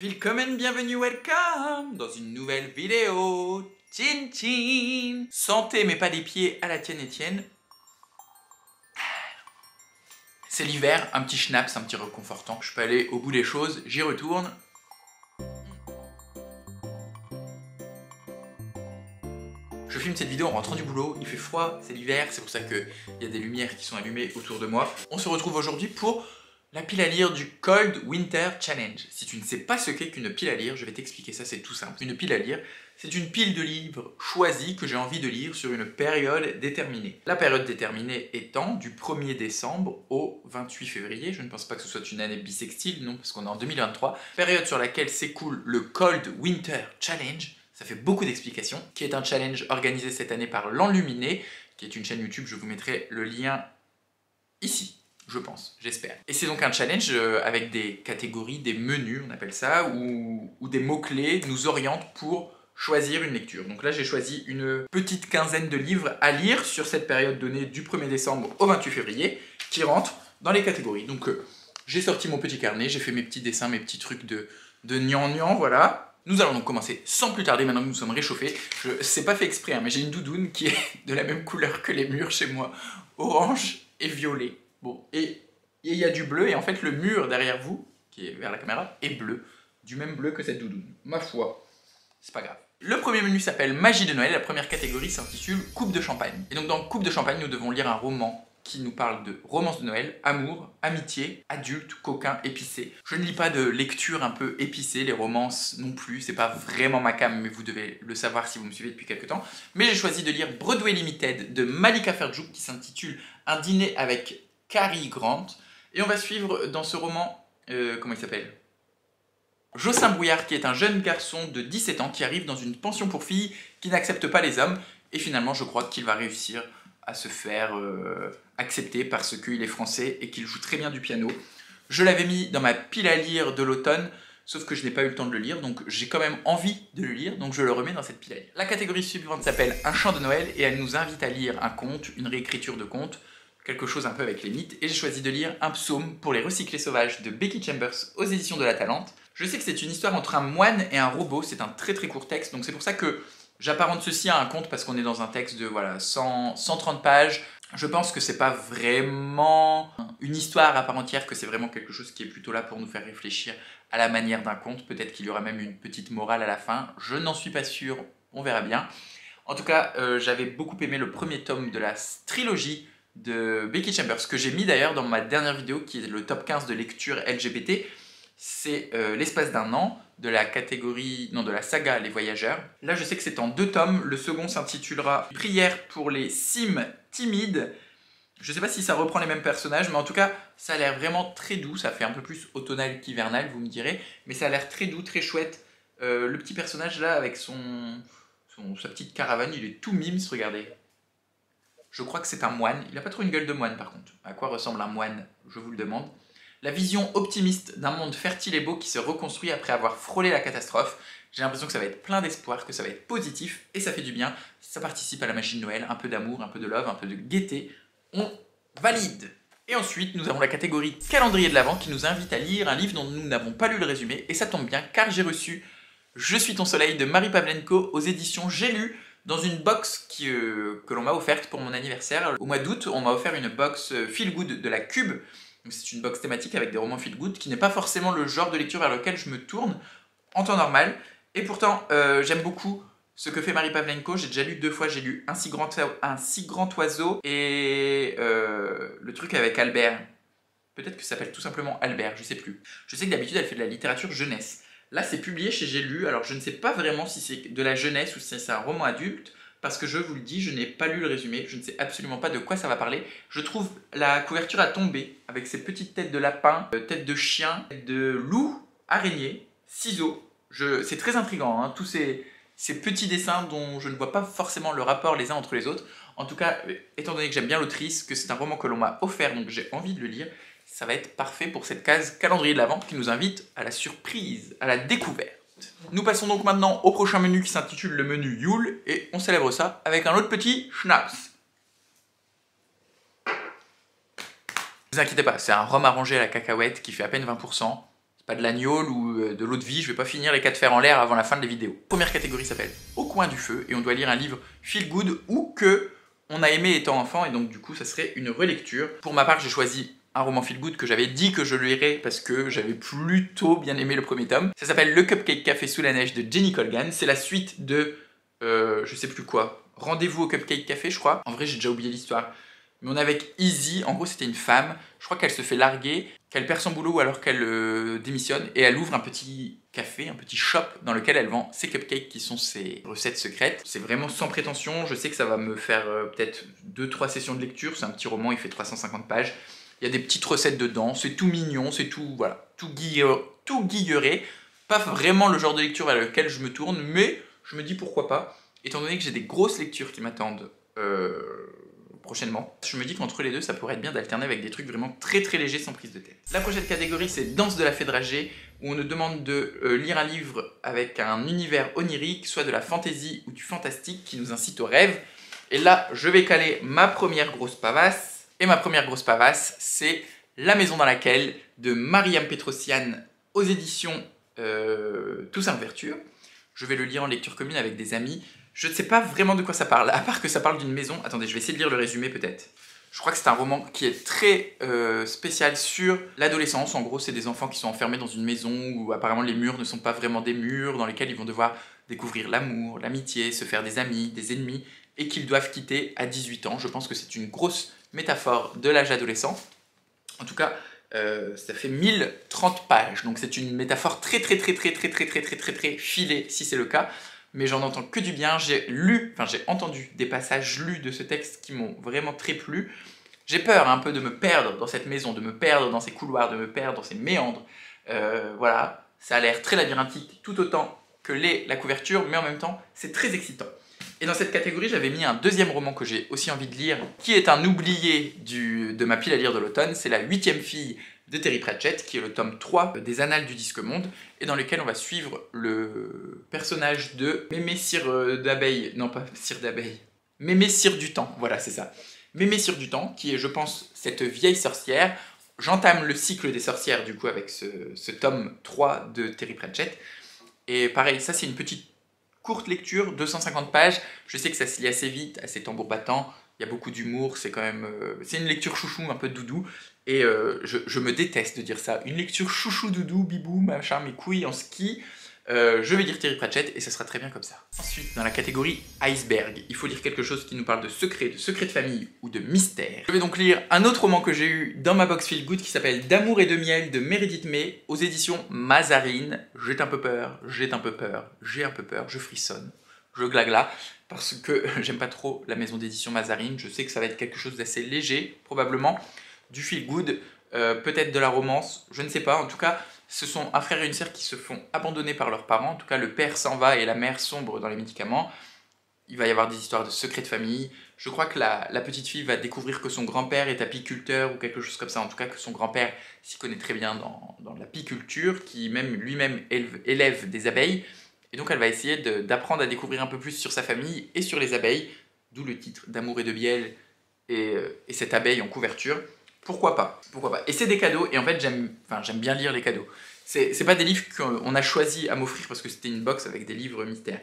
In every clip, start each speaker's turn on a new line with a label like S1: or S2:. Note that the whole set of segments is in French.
S1: Willkommen, bienvenue, welcome dans une nouvelle vidéo. Tchin tchin. Santé mais pas des pieds à la tienne Étienne. C'est l'hiver, un petit schnaps, un petit réconfortant. Je peux aller au bout des choses, j'y retourne. Je filme cette vidéo en rentrant du boulot, il fait froid, c'est l'hiver, c'est pour ça qu'il y a des lumières qui sont allumées autour de moi. On se retrouve aujourd'hui pour la pile à lire du Cold Winter Challenge. Si tu ne sais pas ce qu'est qu'une pile à lire, je vais t'expliquer ça, c'est tout simple. Une pile à lire, c'est une pile de livres choisis que j'ai envie de lire sur une période déterminée. La période déterminée étant du 1er décembre au 28 février. Je ne pense pas que ce soit une année bissextile, non, parce qu'on est en 2023. Période sur laquelle s'écoule le Cold Winter Challenge. Ça fait beaucoup d'explications, qui est un challenge organisé cette année par l'Enluminé, qui est une chaîne YouTube, je vous mettrai le lien ici. Je pense, j'espère. Et c'est donc un challenge avec des catégories, des menus, on appelle ça, où des mots-clés nous orientent pour choisir une lecture. Donc là, j'ai choisi une petite quinzaine de livres à lire sur cette période donnée du 1er décembre au 28 février, qui rentrent dans les catégories. Donc j'ai sorti mon petit carnet, j'ai fait mes petits dessins, mes petits trucs de gnangnan, voilà. Nous allons donc commencer sans plus tarder, maintenant que nous sommes réchauffés. C'est pas fait exprès, hein, mais j'ai une doudoune qui est de la même couleur que les murs chez moi, orange et violet. Bon, et il y a du bleu, et en fait le mur derrière vous, qui est vers la caméra, est bleu. Du même bleu que cette doudoune. Ma foi, c'est pas grave. Le premier menu s'appelle Magie de Noël, la première catégorie s'intitule Coupe de champagne. Et donc dans Coupe de champagne, nous devons lire un roman qui nous parle de romance de Noël, amour, amitié, adulte, coquin, épicé. Je ne lis pas de lecture un peu épicée, les romances non plus, c'est pas vraiment ma came, mais vous devez le savoir si vous me suivez depuis quelques temps. Mais j'ai choisi de lire Broadway Limited de Malika Ferjouk qui s'intitule Un dîner avec Cary Grant, et on va suivre dans ce roman, comment il s'appelle ? Jossin Brouillard, qui est un jeune garçon de 17 ans qui arrive dans une pension pour filles qui n'accepte pas les hommes, et finalement je crois qu'il va réussir à se faire accepter parce qu'il est français et qu'il joue très bien du piano. Je l'avais mis dans ma pile à lire de l'automne, sauf que je n'ai pas eu le temps de le lire, donc j'ai quand même envie de le lire, donc je le remets dans cette pile à lire. La catégorie suivante s'appelle Un chant de Noël, et elle nous invite à lire un conte, une réécriture de conte, quelque chose un peu avec les mythes, et j'ai choisi de lire Un psaume pour les recyclés sauvages de Becky Chambers aux éditions de La Talente. Je sais que c'est une histoire entre un moine et un robot, c'est un très très court texte, donc c'est pour ça que j'apparente ceci à un conte, parce qu'on est dans un texte de voilà, 130 pages. Je pense que c'est pas vraiment une histoire à part entière, que c'est vraiment quelque chose qui est plutôt là pour nous faire réfléchir à la manière d'un conte. Peut-être qu'il y aura même une petite morale à la fin, je n'en suis pas sûr, on verra bien. En tout cas, j'avais beaucoup aimé le premier tome de la trilogie de Becky Chambers, que j'ai mis d'ailleurs dans ma dernière vidéo, qui est le top 15 de lecture LGBT. C'est l'espace d'un an, de la catégorie, non, de la saga Les Voyageurs. Là, je sais que c'est en 2 tomes, le second s'intitulera Prière pour les cimes timides. Je sais pas si ça reprend les mêmes personnages, mais en tout cas, ça a l'air vraiment très doux, ça fait un peu plus automnal qu'hivernal, vous me direz, mais ça a l'air très doux, très chouette. Le petit personnage là, avec sa petite caravane, il est tout mimes, regardez. Je crois que c'est un moine. Il n'a pas trop une gueule de moine par contre. À quoi ressemble un moine, je vous le demande. La vision optimiste d'un monde fertile et beau qui se reconstruit après avoir frôlé la catastrophe. J'ai l'impression que ça va être plein d'espoir, que ça va être positif, et ça fait du bien. Ça participe à la magie de Noël, un peu d'amour, un peu de love, un peu de gaieté. On valide. Et ensuite, nous avons la catégorie calendrier de l'Avent qui nous invite à lire un livre dont nous n'avons pas lu le résumé, et ça tombe bien car j'ai reçu Je suis ton soleil de Marie Pavlenko aux éditions J'ai lu, dans une box que l'on m'a offerte pour mon anniversaire. Au mois d'août, on m'a offert une box Feel Good de la Cube. C'est une box thématique avec des romans Feel Good, qui n'est pas forcément le genre de lecture vers lequel je me tourne en temps normal. Et pourtant, j'aime beaucoup ce que fait Marie Pavlenko. J'ai déjà lu 2 fois, j'ai lu Un si grand oiseau et le truc avec Albert. Peut-être que ça s'appelle tout simplement Albert, je sais plus. Je sais que d'habitude, elle fait de la littérature jeunesse. Là, c'est publié chez J'ai lu, alors je ne sais pas vraiment si c'est de la jeunesse ou si c'est un roman adulte, parce que je vous le dis, je n'ai pas lu le résumé, je ne sais absolument pas de quoi ça va parler. Je trouve la couverture à tomber, avec ces petites têtes de lapin, têtes de chien, têtes de loup, araignée, ciseaux. C'est très intriguant, hein, tous ces petits dessins dont je ne vois pas forcément le rapport les uns entre les autres. En tout cas, étant donné que j'aime bien l'autrice, que c'est un roman que l'on m'a offert, donc j'ai envie de le lire, ça va être parfait pour cette case calendrier de l'Avent qui nous invite à la surprise, à la découverte. Nous passons donc maintenant au prochain menu qui s'intitule le menu Yule, et on célèbre ça avec un autre petit schnapps. Ne vous inquiétez pas, c'est un rhum arrangé à la cacahuète qui fait à peine 20%. pas de l'agneau ou de l'eau de vie, je vais pas finir les 4 fers en l'air avant la fin de la vidéo. Première catégorie s'appelle Au coin du feu, et on doit lire un livre feel good ou que on a aimé étant enfant, et donc du coup ça serait une relecture. Pour ma part, j'ai choisi un roman feel good que j'avais dit que je lirais parce que j'avais plutôt bien aimé le premier tome. Ça s'appelle Le Cupcake Café sous la neige de Jenny Colgan. C'est la suite de je sais plus quoi, Rendez-vous au Cupcake Café, je crois. En vrai, j'ai déjà oublié l'histoire. Mais on est avec Izzy, en gros c'était une femme, je crois qu'elle se fait larguer, qu'elle perd son boulot alors qu'elle démissionne, et elle ouvre un petit café, un petit shop dans lequel elle vend ses cupcakes qui sont ses recettes secrètes. C'est vraiment sans prétention, je sais que ça va me faire peut-être 2-3 sessions de lecture, c'est un petit roman, il fait 350 pages, il y a des petites recettes dedans, c'est tout mignon, c'est tout, voilà, tout guilleré, pas vraiment le genre de lecture vers lequel je me tourne, mais je me dis pourquoi pas, étant donné que j'ai des grosses lectures qui m'attendent prochainement. Je me dis qu'entre les deux, ça pourrait être bien d'alterner avec des trucs vraiment très légers sans prise de tête. La prochaine catégorie, c'est Danse de la fée dragée, où on nous demande de lire un livre avec un univers onirique, soit de la fantaisie ou du fantastique, qui nous incite au rêve. Et là, je vais caler ma première grosse pavasse. Et ma première grosse pavasse, c'est La maison dans laquelle, de Mariam Petrosian, aux éditions Toussaint Louverture. Je vais le lire en lecture commune avec des amis. Je ne sais pas vraiment de quoi ça parle, à part que ça parle d'une maison. Attendez, je vais essayer de lire le résumé peut-être. Je crois que c'est un roman qui est très spécial sur l'adolescence. En gros, c'est des enfants qui sont enfermés dans une maison où apparemment les murs ne sont pas vraiment des murs, dans lesquels ils vont devoir découvrir l'amour, l'amitié, se faire des amis, des ennemis, et qu'ils doivent quitter à 18 ans. Je pense que c'est une grosse métaphore de l'âge adolescent. En tout cas, ça fait 1030 pages, donc c'est une métaphore très filée, si c'est le cas. Mais j'en entends que du bien, j'ai entendu des passages lus de ce texte qui m'ont vraiment très plu. J'ai peur un peu de me perdre dans cette maison, de me perdre dans ces couloirs, de me perdre dans ces méandres. Voilà, ça a l'air très labyrinthique, tout autant que l'est la couverture, mais en même temps, c'est très excitant. Et dans cette catégorie, j'avais mis un deuxième roman que j'ai aussi envie de lire, qui est un oublié de ma pile à lire de l'automne, c'est La 8e fille de Terry Pratchett, qui est le tome 3 des Annales du Disque Monde, et dans lequel on va suivre le personnage de Mémé Cire d'abeille, non pas Cire d'abeille, Mémé Cire du Temps, voilà c'est ça. Mémé Cire du Temps, qui est je pense cette vieille sorcière. J'entame le cycle des sorcières du coup avec ce tome 3 de Terry Pratchett, et pareil, ça c'est une petite courte lecture, 250 pages, je sais que ça se lit assez vite, assez tambour battant, il y a beaucoup d'humour, c'est quand même... c'est une lecture chouchou, un peu doudou, et je me déteste de dire ça, une lecture chouchou doudou, bibou, machin, mes couilles en ski, je vais lire Terry Pratchett et ça sera très bien comme ça. Ensuite, dans la catégorie iceberg, il faut lire quelque chose qui nous parle de secret de famille ou de mystère. Je vais donc lire un autre roman que j'ai eu dans ma box feel good qui s'appelle D'amour et de miel de Meredith May aux éditions Mazarine. J'ai un peu peur, je frissonne, je glagla parce que j'aime pas trop la maison d'édition Mazarine. Je sais que ça va être quelque chose d'assez léger, probablement, du feel good, peut-être de la romance, je ne sais pas, en tout cas... Ce sont un frère et une sœur qui se font abandonner par leurs parents. En tout cas, le père s'en va et la mère sombre dans les médicaments. Il va y avoir des histoires de secrets de famille. Je crois que la petite fille va découvrir que son grand-père est apiculteur ou quelque chose comme ça. En tout cas, que son grand-père s'y connaît très bien dans l'apiculture, qui lui-même élève des abeilles. Et donc, elle va essayer d'apprendre à découvrir un peu plus sur sa famille et sur les abeilles. D'où le titre D'amour et de miel et cette abeille en couverture. Pourquoi pas? Et c'est des cadeaux, et en fait j'aime bien lire les cadeaux. C'est pas des livres qu'on a choisi à m'offrir parce que c'était une box avec des livres mystères.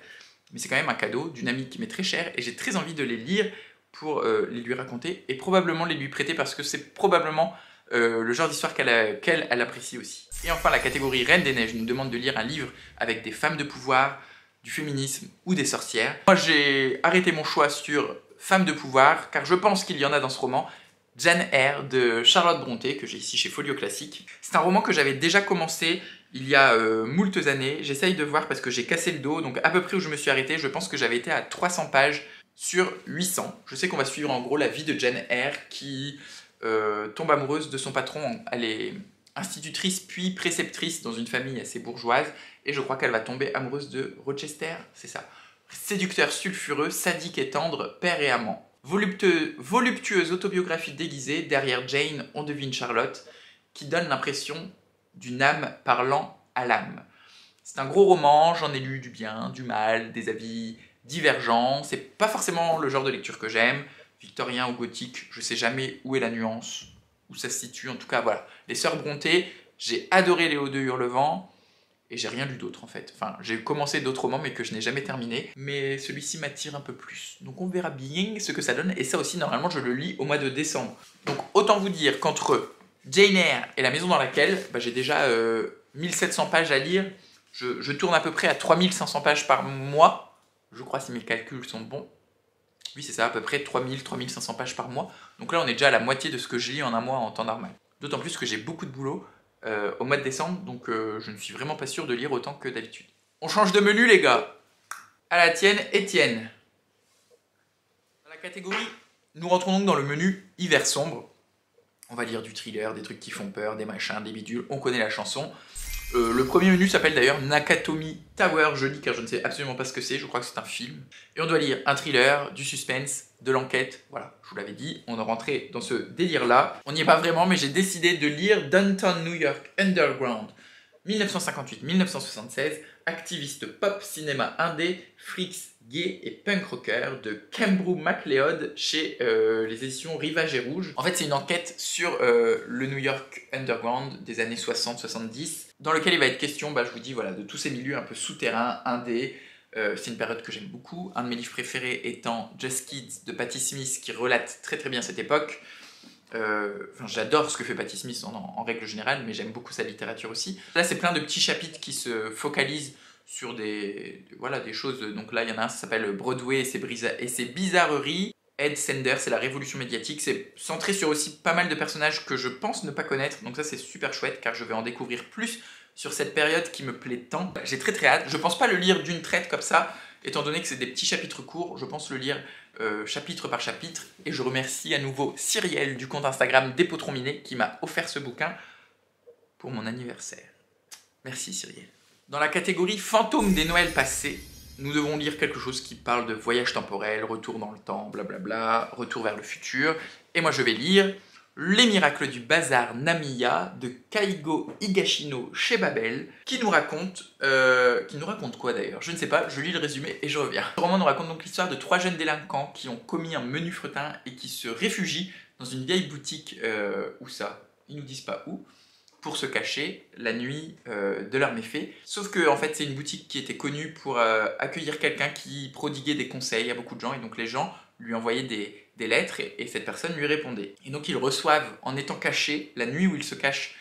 S1: Mais c'est quand même un cadeau d'une amie qui m'est très chère, et j'ai très envie de les lire pour les lui raconter, et probablement les lui prêter parce que c'est probablement le genre d'histoire qu'elle apprécie aussi. Et enfin, la catégorie Reine des Neiges nous demande de lire un livre avec des femmes de pouvoir, du féminisme ou des sorcières. Moi j'ai arrêté mon choix sur femmes de pouvoir, car je pense qu'il y en a dans ce roman. Jane Eyre de Charlotte Brontë, que j'ai ici chez Folio Classique. C'est un roman que j'avais déjà commencé il y a moultes années. J'essaye de voir parce que j'ai cassé le dos, donc à peu près où je me suis arrêté, je pense que j'avais été à 300 pages sur 800. Je sais qu'on va suivre en gros la vie de Jane Eyre qui tombe amoureuse de son patron. Elle est institutrice puis préceptrice dans une famille assez bourgeoise, et je crois qu'elle va tomber amoureuse de Rochester, c'est ça. Séducteur sulfureux, sadique et tendre, père et amant. Voluptueuse autobiographie déguisée, derrière Jane, on devine Charlotte, qui donne l'impression d'une âme parlant à l'âme. C'est un gros roman, j'en ai lu du bien, du mal, des avis divergents, c'est pas forcément le genre de lecture que j'aime, victorien ou gothique, je sais jamais où est la nuance, où ça se situe, en tout cas voilà. Les sœurs Brontë, J'ai adoré Léo de Hurlevent. Et j'ai rien lu d'autre en fait. Enfin, j'ai commencé d'autres romans mais que je n'ai jamais terminé. Mais celui-ci m'attire un peu plus. Donc on verra bien ce que ça donne. Et ça aussi, normalement, je le lis au mois de décembre. Donc autant vous dire qu'entre Jane Eyre et La maison dans laquelle, j'ai déjà 1700 pages à lire. Je tourne à peu près à 3500 pages par mois. Je crois si mes calculs sont bons. Oui, c'est ça, à peu près 3500 pages par mois. Donc là, on est déjà à la moitié de ce que je lis en un mois en temps normal. D'autant plus que j'ai beaucoup de boulot au mois de décembre, donc je ne suis vraiment pas sûr de lire autant que d'habitude. On change de menu, les gars. À la tienne, Étienne. Dans la catégorie, nous rentrons donc dans le menu hiver sombre. On va lire du thriller, des trucs qui font peur, des machins, des bidules, on connaît la chanson. Le premier menu s'appelle d'ailleurs Nakatomi Tower, je lis car je ne sais absolument pas ce que c'est, je crois que c'est un film. Et on doit lire un thriller, du suspense, de l'enquête, voilà, je vous l'avais dit, on est rentré dans ce délire-là. On n'y est pas vraiment, mais j'ai décidé de lire Downtown New York Underground, 1958-1976, activiste pop, cinéma indé, freaks, gay et punk rocker de Kembrew MacLeod chez les éditions Rivage et Rouge. En fait, c'est une enquête sur le New York Underground des années 60-70, dans lequel il va être question, je vous dis, voilà, de tous ces milieux un peu souterrains, indés. C'est une période que j'aime beaucoup. Un de mes livres préférés étant Just Kids de Patti Smith, qui relate très très bien cette époque. J'adore ce que fait Patti Smith en règle générale, mais j'aime beaucoup sa littérature aussi. Là, c'est plein de petits chapitres qui se focalisent sur des choses. Donc là, il y en a un, ça s'appelle Broadway et ses bizarreries. Ed Sanders, c'est la révolution médiatique. C'est centré sur aussi pas mal de personnages que je pense ne pas connaître. Donc ça, c'est super chouette, car je vais en découvrir plus sur cette période qui me plaît tant. J'ai très très hâte. Je pense pas le lire d'une traite comme ça, étant donné que c'est des petits chapitres courts. Je pense le lire chapitre par chapitre. Et je remercie à nouveau Cyrielle du compte Instagram des Potrons Minés qui m'a offert ce bouquin pour mon anniversaire. Merci Cyrielle. Dans la catégorie fantômes des Noëls passés, nous devons lire quelque chose qui parle de voyage temporel, retour dans le temps, blablabla, retour vers le futur. Et moi je vais lire Les miracles du bazar Namiya de Kaigo Higashino chez Babel, qui nous raconte quoi d'ailleurs? Je ne sais pas, je lis le résumé et je reviens. Ce roman nous raconte donc l'histoire de 3 jeunes délinquants qui ont commis un menu fretin et qui se réfugient dans une vieille boutique, où ça? Ils nous disent pas où, pour se cacher la nuit de leurs méfaits. Sauf que en fait c'est une boutique qui était connue pour accueillir quelqu'un qui prodiguait des conseils à beaucoup de gens, et donc les gens lui envoyaient des lettres et cette personne lui répondait. Et donc ils reçoivent, en étant cachés, la nuit où ils se cachent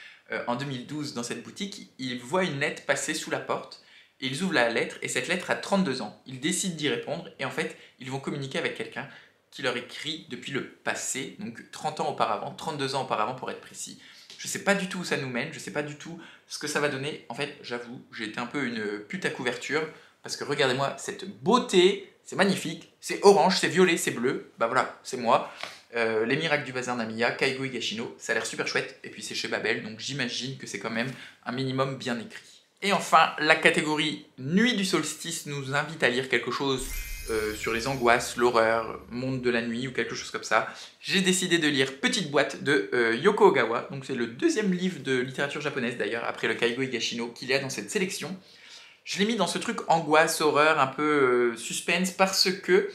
S1: en 2012 dans cette boutique, ils voient une lettre passer sous la porte, et ils ouvrent la lettre, et cette lettre a 32 ans. Ils décident d'y répondre, et en fait ils vont communiquer avec quelqu'un qui leur écrit depuis le passé, donc 30 ans auparavant, 32 ans auparavant pour être précis. Je sais pas du tout où ça nous mène, je sais pas du tout ce que ça va donner. En fait, j'avoue, j'ai été un peu une pute à couverture, parce que regardez-moi cette beauté, c'est magnifique, c'est orange, c'est violet, c'est bleu, voilà, c'est moi. Les miracles du bazar Namiya, Kaigo Higashino, ça a l'air super chouette, et puis c'est chez Babel, donc j'imagine que c'est quand même un minimum bien écrit. Et enfin, la catégorie Nuit du solstice nous invite à lire quelque chose sur les angoisses, l'horreur, monde de la nuit ou quelque chose comme ça. J'ai décidé de lire Petite boîte de Yoko Ogawa, donc c'est le 2e livre de littérature japonaise d'ailleurs, après le Kaigo Higashino qu'il y a dans cette sélection. Je l'ai mis dans ce truc angoisse, horreur, un peu suspense, parce que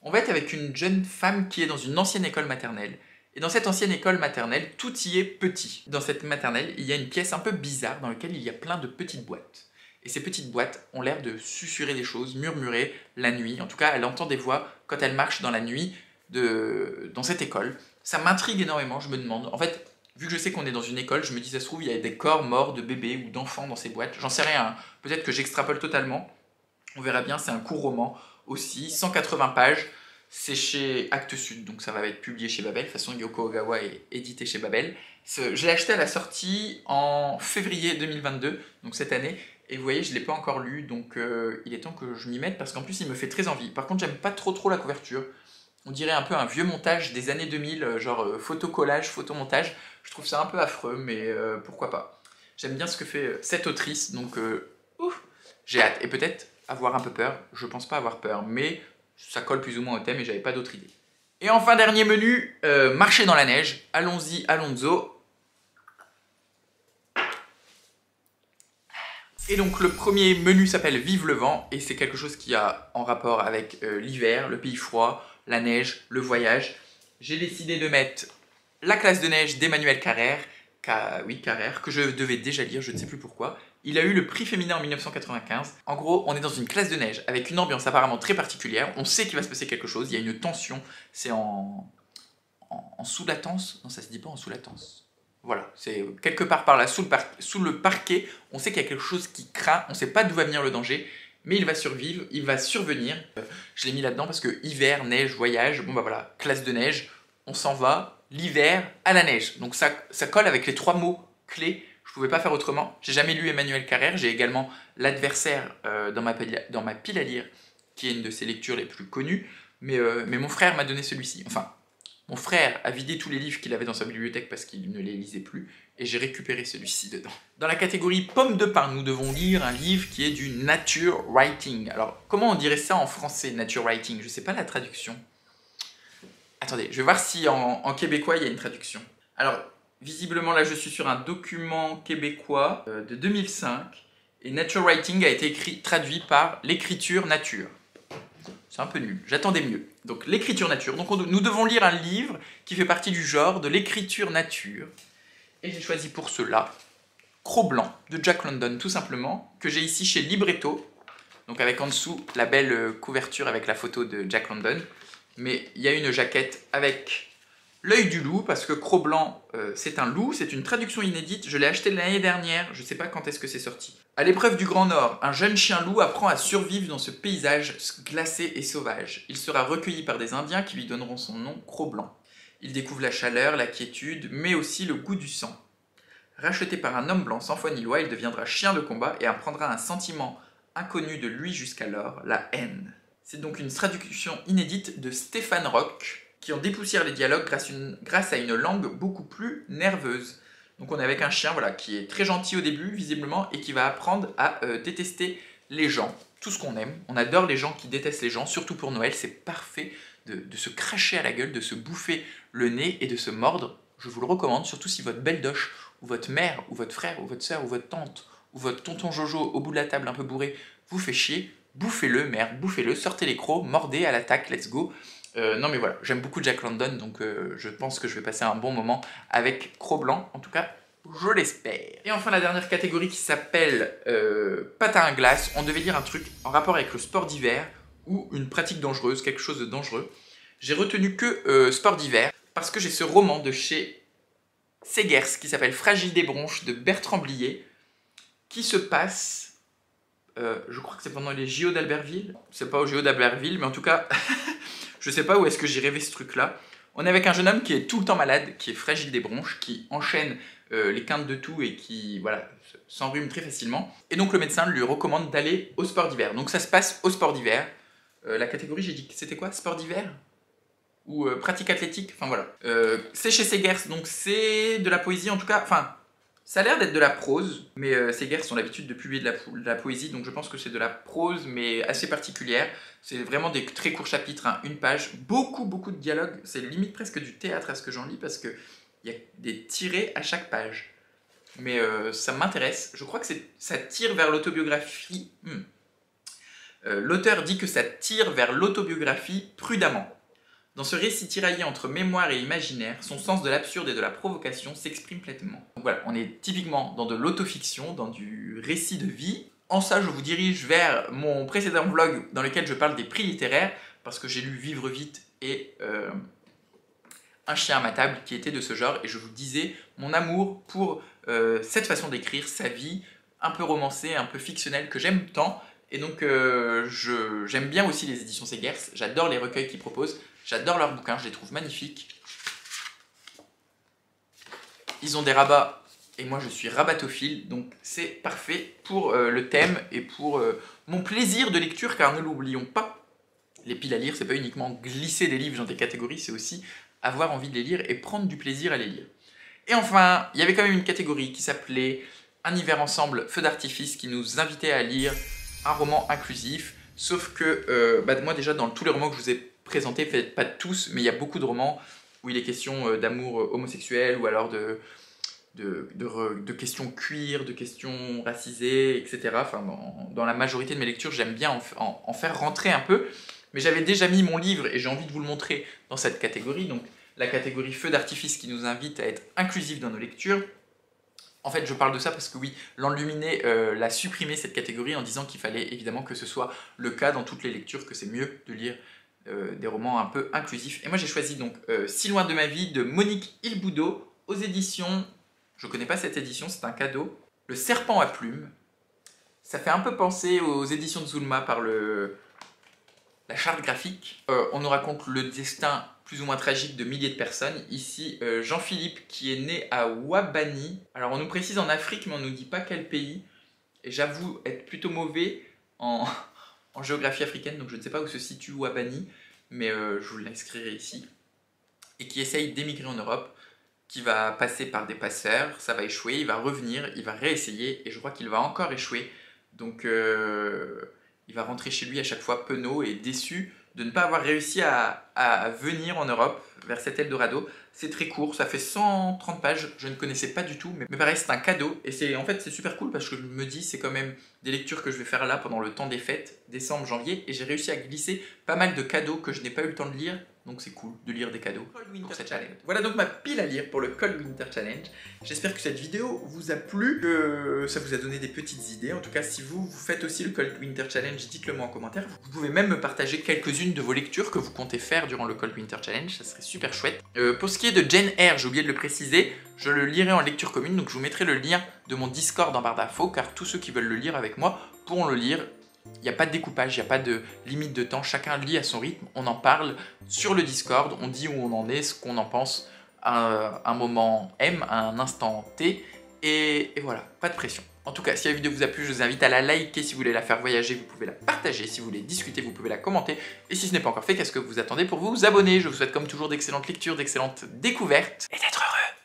S1: on va être avec une jeune femme qui est dans une ancienne école maternelle. Et dans cette ancienne école maternelle, tout y est petit. Dans cette maternelle, il y a une pièce un peu bizarre dans laquelle il y a plein de petites boîtes. Et ces petites boîtes ont l'air de susurrer des choses, murmurer la nuit. En tout cas, elle entend des voix quand elle marche dans la nuit dans cette école. Ça m'intrigue énormément, je me demande. En fait, vu que je sais qu'on est dans une école, je me dis, ça se trouve, il y a des corps morts de bébés ou d'enfants dans ces boîtes. J'en sais rien, hein. Peut-être que j'extrapole totalement. On verra bien, c'est un court roman aussi, 180 pages. C'est chez Actes Sud, donc ça va être publié chez Babel. De toute façon, Yoko Ogawa est édité chez Babel. Je l'ai acheté à la sortie en février 2022, donc cette année. Et vous voyez, je ne l'ai pas encore lu, donc il est temps que je m'y mette, parce qu'en plus, il me fait très envie. Par contre, j'aime pas trop la couverture. On dirait un peu un vieux montage des années 2000, genre photocollage, photomontage. Je trouve ça un peu affreux, mais pourquoi pas. J'aime bien ce que fait cette autrice, donc j'ai hâte. Et peut-être avoir un peu peur. Je pense pas avoir peur, mais ça colle plus ou moins au thème et j'avais pas d'autre idée. Et enfin, dernier menu, marcher dans la neige. Allons-y, Alonso. Et donc le premier menu s'appelle Vive le vent, et c'est quelque chose qui a en rapport avec l'hiver, le pays froid, la neige, le voyage. J'ai décidé de mettre La classe de neige d'Emmanuel Carrère oui, Carrère, que je devais déjà lire, je ne sais plus pourquoi. Il a eu le prix féminin en 1995. En gros, on est dans une classe de neige avec une ambiance apparemment très particulière. On sait qu'il va se passer quelque chose, il y a une tension. C'est en sous-latence. Non, ça se dit pas en sous-latence. Voilà, c'est quelque part par là, sous le parquet. On sait qu'il y a quelque chose qui craint, on ne sait pas d'où va venir le danger, mais il va survivre, il va survenir. Je l'ai mis là-dedans parce que hiver, neige, voyage, bon bah voilà, classe de neige, on s'en va, l'hiver à la neige. Donc ça colle avec les 3 mots clés, je ne pouvais pas faire autrement. J'ai jamais lu Emmanuel Carrère, j'ai également L'Adversaire dans ma pile à lire, qui est une de ses lectures les plus connues, mais mon frère m'a donné celui-ci. Enfin, mon frère a vidé tous les livres qu'il avait dans sa bibliothèque parce qu'il ne les lisait plus, et j'ai récupéré celui-ci dedans. Dans la catégorie pommes de pin, nous devons lire un livre qui est du nature writing. Alors, comment on dirait ça en français, nature writing? Je ne sais pas la traduction. Attendez, je vais voir si en québécois il y a une traduction. Alors, visiblement là je suis sur un document québécois de 2005, et nature writing a été traduit par l'écriture nature. C'est un peu nul, j'attendais mieux. Donc l'écriture nature, donc nous devons lire un livre qui fait partie du genre de l'écriture nature. Et j'ai choisi pour cela Cro-Blanc de Jack London, tout simplement, que j'ai ici chez Libretto. Donc avec en dessous la belle couverture avec la photo de Jack London. Mais il y a une jaquette avec l'œil du loup, parce que Cro-Blanc, c'est un loup, c'est une traduction inédite, je l'ai acheté l'année dernière, je ne sais pas quand est-ce que c'est sorti. À l'épreuve du Grand Nord, un jeune chien loup apprend à survivre dans ce paysage glacé et sauvage. Il sera recueilli par des Indiens qui lui donneront son nom, Cro-Blanc. Il découvre la chaleur, la quiétude, mais aussi le goût du sang. Racheté par un homme blanc sans foi ni loi, il deviendra chien de combat et apprendra un sentiment inconnu de lui jusqu'alors, la haine. C'est donc une traduction inédite de Stéphane Roch, qui en dépoussière les dialogues grâce à une langue beaucoup plus nerveuse. Donc on est avec un chien voilà, qui est très gentil au début, visiblement, et qui va apprendre à détester les gens, tout ce qu'on aime. On adore les gens qui détestent les gens, surtout pour Noël, c'est parfait de se cracher à la gueule, de se bouffer le nez et de se mordre. Je vous le recommande, surtout si votre belle doche, ou votre mère, ou votre frère, ou votre soeur, ou votre tante, ou votre tonton Jojo au bout de la table un peu bourré, vous fait chier. Bouffez-le, merde, bouffez-le, sortez les crocs, mordez à l'attaque, let's go. Non mais voilà, j'aime beaucoup Jack London, donc je pense que je vais passer un bon moment avec Cro-Blanc, en tout cas, je l'espère. Et enfin la dernière catégorie qui s'appelle patin à glace, on devait lire un truc en rapport avec le sport d'hiver, ou une pratique dangereuse, quelque chose de dangereux. J'ai retenu que sport d'hiver, parce que j'ai ce roman de chez Segers, qui s'appelle Fragile des bronches, de Bertrand Blier, qui se passe... je crois que c'est pendant les JO d'Albertville. C'est pas au JO d'Albertville, mais en tout cas, je sais pas où est-ce que j'ai rêvé ce truc-là. On est avec un jeune homme qui est tout le temps malade, qui est fragile des bronches, qui enchaîne les quintes de toux et qui voilà, s'enrhume très facilement. Et donc le médecin lui recommande d'aller au sport d'hiver. Donc ça se passe au sport d'hiver. La catégorie, j'ai dit, c'était quoi? Sport d'hiver? Ou pratique athlétique? Enfin voilà. C'est chez Segers, donc c'est de la poésie en tout cas. Enfin... Ça a l'air d'être de la prose, mais Segers ont l'habitude de publier de la poésie, donc je pense que c'est de la prose, mais assez particulière. C'est vraiment des très courts chapitres, hein, une page, beaucoup de dialogues, c'est limite presque du théâtre à ce que j'en lis, parce qu'il y a des tirés à chaque page. Mais ça m'intéresse, je crois que ça tire vers l'autobiographie. L'auteur dit que ça tire vers l'autobiographie prudemment. Dans ce récit tiraillé entre mémoire et imaginaire, son sens de l'absurde et de la provocation s'exprime pleinement. Donc voilà, on est typiquement dans de l'autofiction, dans du récit de vie. En ça, je vous dirige vers mon précédent vlog dans lequel je parle des prix littéraires, parce que j'ai lu Vivre vite et Un chien à ma table qui était de ce genre, et je vous disais mon amour pour cette façon d'écrire, sa vie, un peu romancée, un peu fictionnelle, que j'aime tant. Et donc j'aime bien aussi les éditions Segers, j'adore les recueils qu'ils proposent. J'adore leurs bouquins, je les trouve magnifiques. Ils ont des rabats, et moi je suis rabatophile, donc c'est parfait pour le thème et pour mon plaisir de lecture, car ne l'oublions pas, les piles à lire, c'est pas uniquement glisser des livres dans des catégories, c'est aussi avoir envie de les lire et prendre du plaisir à les lire. Et enfin, il y avait quand même une catégorie qui s'appelait Un hiver ensemble, feu d'artifice, qui nous invitait à lire un roman inclusif, sauf que moi déjà dans tous les romans que je vous ai présentés, peut-être pas tous, mais il y a beaucoup de romans où il est question d'amour homosexuel, ou alors de questions queer, de questions racisées, etc. Enfin, dans la majorité de mes lectures, j'aime bien en faire rentrer un peu, mais j'avais déjà mis mon livre, et j'ai envie de vous le montrer, dans cette catégorie, donc la catégorie feu d'artifice qui nous invite à être inclusif dans nos lectures. En fait, je parle de ça parce que oui, l'Enluminé l'a supprimé cette catégorie en disant qu'il fallait évidemment que ce soit le cas dans toutes les lectures, que c'est mieux de lire des romans un peu inclusifs. Et moi j'ai choisi donc Si loin de ma vie de Monique Ilboudo aux éditions, je connais pas cette édition, c'est un cadeau, Le Serpent à plumes. Ça fait un peu penser aux éditions de Zulma par la charte graphique. On nous raconte le destin plus ou moins tragique de milliers de personnes. Ici, Jean-Philippe qui est né à Ouabani. Alors on nous précise en Afrique, mais on nous dit pas quel pays. Et j'avoue être plutôt mauvais en géographie africaine, donc je ne sais pas où se situe Ouabani, mais je vous l'inscrirai ici. Et qui essaye d'émigrer en Europe, qui va passer par des passeurs, ça va échouer, il va revenir, il va réessayer, et je crois qu'il va encore échouer. Donc il va rentrer chez lui à chaque fois penaud et déçu de ne pas avoir réussi à venir en Europe vers cet Eldorado. C'est très court, ça fait 130 pages, je ne connaissais pas du tout, mais pareil c'est un cadeau, et en fait c'est super cool parce que je me dis c'est quand même des lectures que je vais faire là pendant le temps des fêtes, décembre, janvier, et j'ai réussi à glisser pas mal de cadeaux que je n'ai pas eu le temps de lire, donc c'est cool de lire des cadeaux pour cette challenge. Voilà donc ma pile à lire pour le Cold Winter Challenge. J'espère que cette vidéo vous a plu, que ça vous a donné des petites idées. En tout cas, si vous faites aussi le Cold Winter Challenge, dites-le moi en commentaire. Vous pouvez même me partager quelques-unes de vos lectures que vous comptez faire durant le Cold Winter Challenge, ça serait super chouette. Pour ce qui est de Jane Eyre, j'ai oublié de le préciser, je le lirai en lecture commune, donc je vous mettrai le lien de mon Discord en barre d'infos, car tous ceux qui veulent le lire avec moi pourront le lire. Il n'y a pas de découpage, il n'y a pas de limite de temps, chacun lit à son rythme, on en parle sur le Discord, on dit où on en est, ce qu'on en pense à un moment M, à un instant T, et voilà, pas de pression. En tout cas, si la vidéo vous a plu, je vous invite à la liker si vous voulez la faire voyager, vous pouvez la partager, si vous voulez discuter, vous pouvez la commenter, et si ce n'est pas encore fait, qu'est-ce que vous attendez pour vous abonner? Je vous souhaite comme toujours d'excellentes lectures, d'excellentes découvertes, et d'être heureux.